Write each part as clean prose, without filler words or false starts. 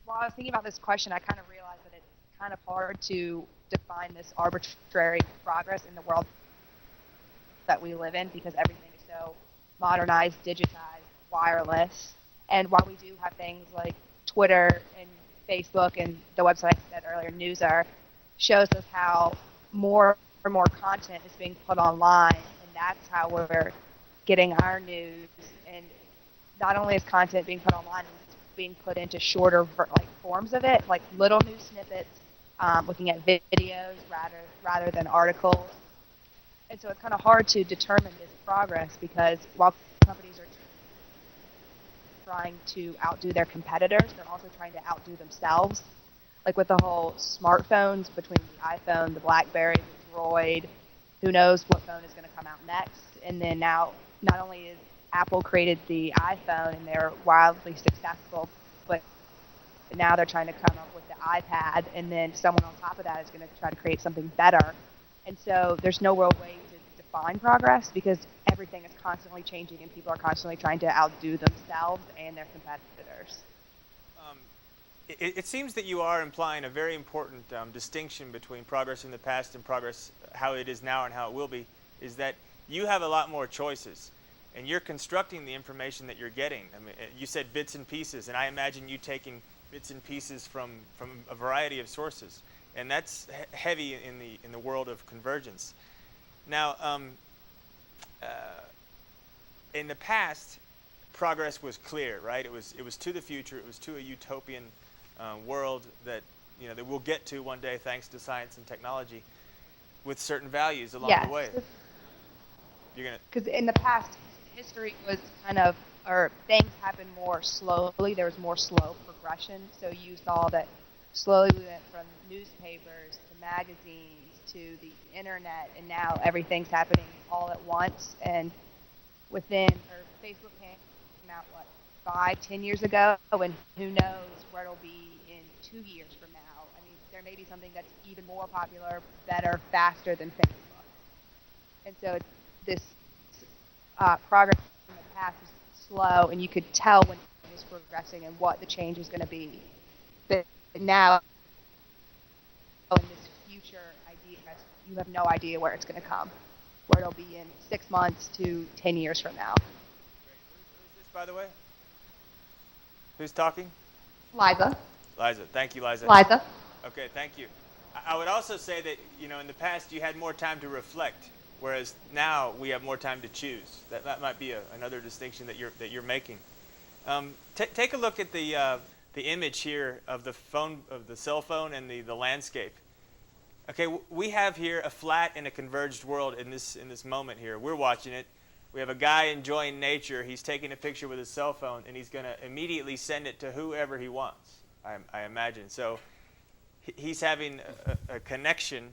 while I was thinking about this question, I kind of realized that it's kind of hard to define this arbitrary progress in the world that we live in because everything is so modernized, digitized, wireless. And while we do have things like Twitter and Facebook and the website I said earlier, Newsr, shows us how more and more content is being put online, and that's how we're getting our news. And not only is content being put online, it's being put into shorter forms of it, like little news snippets, looking at videos rather than articles. And so it's kind of hard to determine this progress because while companies are trying to outdo their competitors, they're also trying to outdo themselves. Like with the whole smartphones between the iPhone, the BlackBerry, the Droid, who knows what phone is going to come out next. And then now, not only is Apple created the iPhone and they're wildly successful, but now they're trying to come up with the iPad, and then someone on top of that is going to try to create something better. And so there's no real way to define progress because everything is constantly changing and people are constantly trying to outdo themselves and their competitors. It seems that you are implying a very important distinction between progress in the past and progress how it is now and how it will be, is that you have a lot more choices and you're constructing the information that you're getting. I mean, you said bits and pieces, and I imagine you taking bits and pieces from a variety of sources, and that's heavy in the world of convergence. Now, in the past, progress was clear, right? It was to the future. It was to a utopian world that that we'll get to one day, thanks to science and technology, with certain values along the way. Because in the past, history was or things happened more slowly. There was more slow progression. So you saw that slowly we went from newspapers to magazines to the internet, and now everything's happening all at once. And Facebook came out, 5-10 years ago, and who knows where it'll be in 2 years from now. I mean, there may be something that's even more popular, better, faster than Facebook. And so this progress in the past was slow, and you could tell when it was progressing and what the change was going to be. But now, in this future idea, you have no idea where it's going to come, where it'll be in 6 months to 10 years from now. Who's this, by the way? Who's talking? Liza. Liza. Thank you, Liza. Liza. Okay, thank you. I would also say that, in the past you had more time to reflect, whereas now we have more time to choose. That might be another distinction that you're making. Take a look at the image here of the cell phone and the landscape. Okay, we have here a flat and a converged world in this moment here. We're watching it. We have a guy enjoying nature. He's taking a picture with his cell phone, and he's going to immediately send it to whoever he wants, I imagine. So he's having a connection,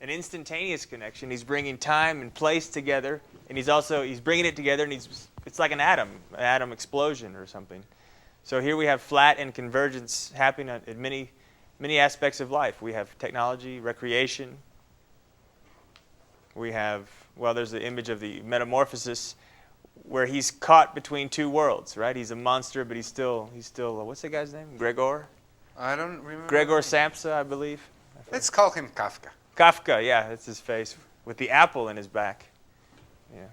an instantaneous connection. He's bringing time and place together, and he's bringing it together, and it's like an atom explosion or something. So here we have flat and convergence happening in many aspects of life. We have technology, recreation. We have, there's the image of the metamorphosis where he's caught between two worlds, right? He's a monster, but he's still what's the guy's name? Gregor? I don't remember. Gregor Samsa, I believe. Let's call him Kafka. Kafka, yeah, that's his face, with the apple in his back. Yeah.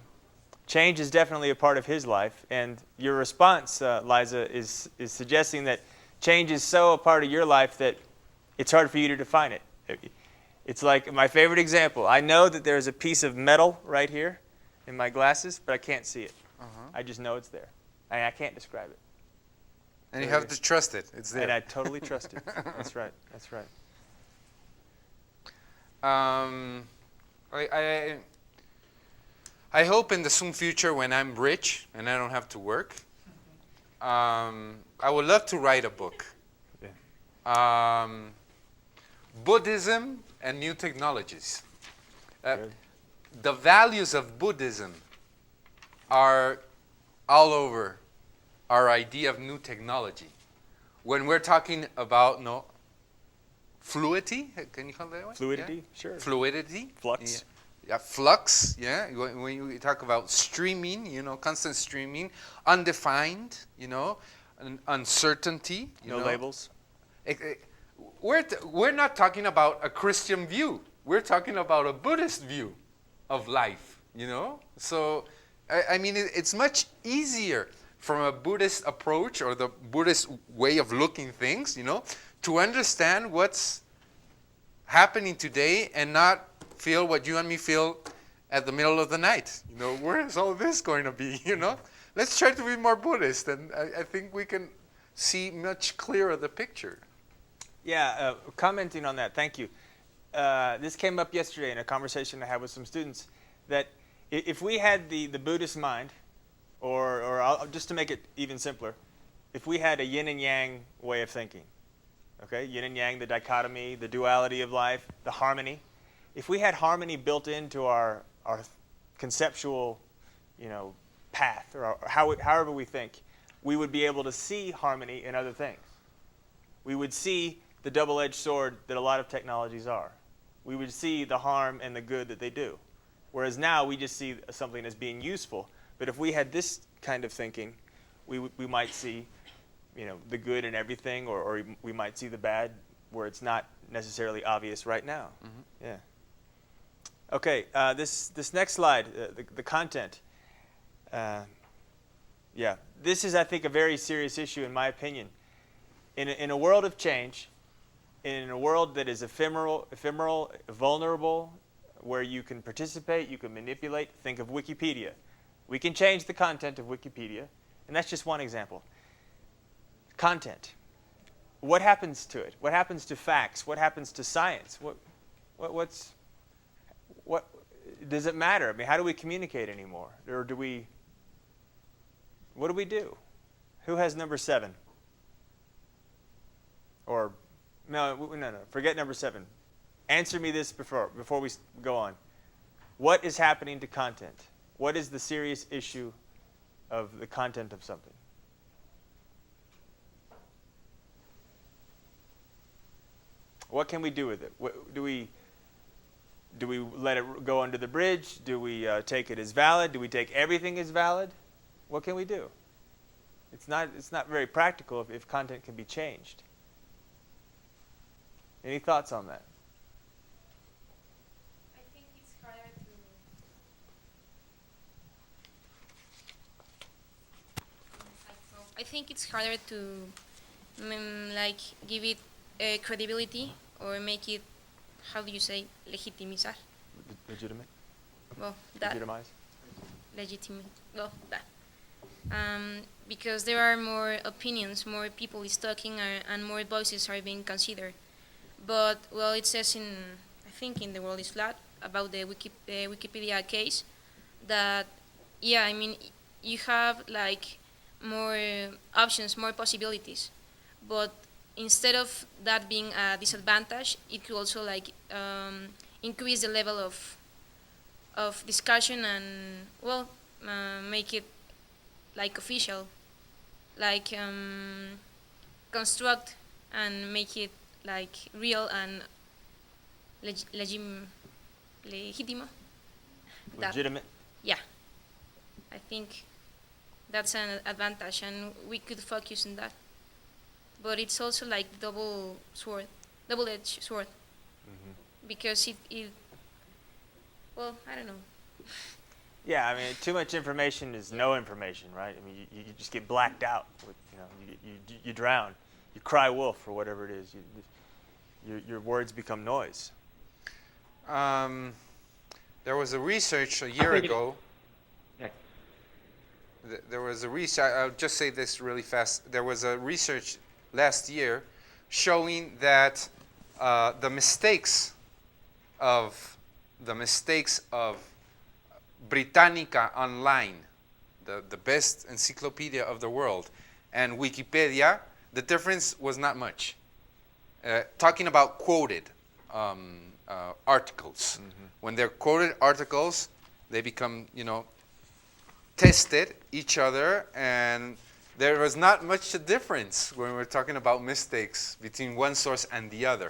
Change is definitely a part of his life, and your response, Liza, is suggesting that change is so a part of your life that it's hard for you to define it. It's like my favorite example. I know that there's a piece of metal right here in my glasses, but I can't see it. I just know it's there. I can't describe it. And you have to trust it. It's there. And I totally trust it. That's right. That's right. I hope in the soon future when I'm rich and I don't have to work, I would love to write a book. Yeah. Buddhism and new technologies. The values of Buddhism are all over our idea of new technology. When we're talking about fluidity, can you call it that way? Fluidity, yeah? Sure. Fluidity. Flux. Yeah, flux, yeah. When you talk about streaming, constant streaming, undefined, uncertainty. No labels. We're not talking about a Christian view. We're talking about a Buddhist view of life, you know? So, I mean, it's much easier from a Buddhist approach or the Buddhist way of looking things, you know, to understand what's happening today and not feel what you and me feel at the middle of the night. You know, where is all this going to be, you know? Let's try to be more Buddhist, and I think we can see much clearer the picture. Yeah, commenting on that, thank you. This came up yesterday in a conversation I had with some students, that if we had the Buddhist mind, or just to make it even simpler, if we had a yin and yang way of thinking, okay, yin and yang, the dichotomy, the duality of life, the harmony, if we had harmony built into our conceptual, you know, path, or however we think, we would be able to see harmony in other things. We would see the double-edged sword that a lot of technologies are. We would see the harm and the good that they do. Whereas now we just see something as being useful. But if we had this kind of thinking, we might see, you know, the good in everything, or we might see the bad where it's not necessarily obvious right now. Mm-hmm. Yeah. Okay, this next slide, the content. Yeah, this is, I think, a very serious issue in my opinion. In a world of change, in a world that is ephemeral, vulnerable, where you can participate, you can manipulate, think of Wikipedia. We can change the content of Wikipedia, and that's just one example. Content. What happens to it? What happens to facts? What happens to science? What does it matter? I mean, how do we communicate anymore? Or what do we do? Who has number 7? Or, no, forget number 7. Answer me this before we go on. What is happening to content? What is the serious issue of the content of something? What can we do with it? Do we let it go under the bridge? Do we take it as valid? Do we take everything as valid? What can we do? It's not very practical if content can be changed. Any thoughts on that? I think it's harder to. I think it's harder to, like, give it credibility or make it, how do you say, legitimizar? Legitimate? Well, that. Legitimize? Legitimate. Well, that. Because there are more opinions, more people is talking, and more voices are being considered. But, well, it says I think in The World is Flat, about the Wikipedia case, that, yeah, I mean, you have, like, more options, more possibilities. But instead of that being a disadvantage, it could also, like, increase the level of discussion and, well, make it, like, official, like, construct and make it, like, real and legitimate. Legitimate? Yeah. I think that's an advantage, and we could focus on that. But it's also like double-edged sword. Mm-hmm. Because it, well, I don't know. Yeah, I mean, too much information is no information, right? I mean, you just get blacked out. You drown. You cry wolf or whatever it is. Your words become noise. There was a research a year ago. There was a research. I'll just say this really fast. There was a research last year showing that the mistakes of Britannica Online, the best encyclopedia of the world, and Wikipedia, the difference was not much. Talking about quoted articles. Mm-hmm. When they're quoted articles, they become, tested each other, and there was not much difference when we're talking about mistakes between one source and the other.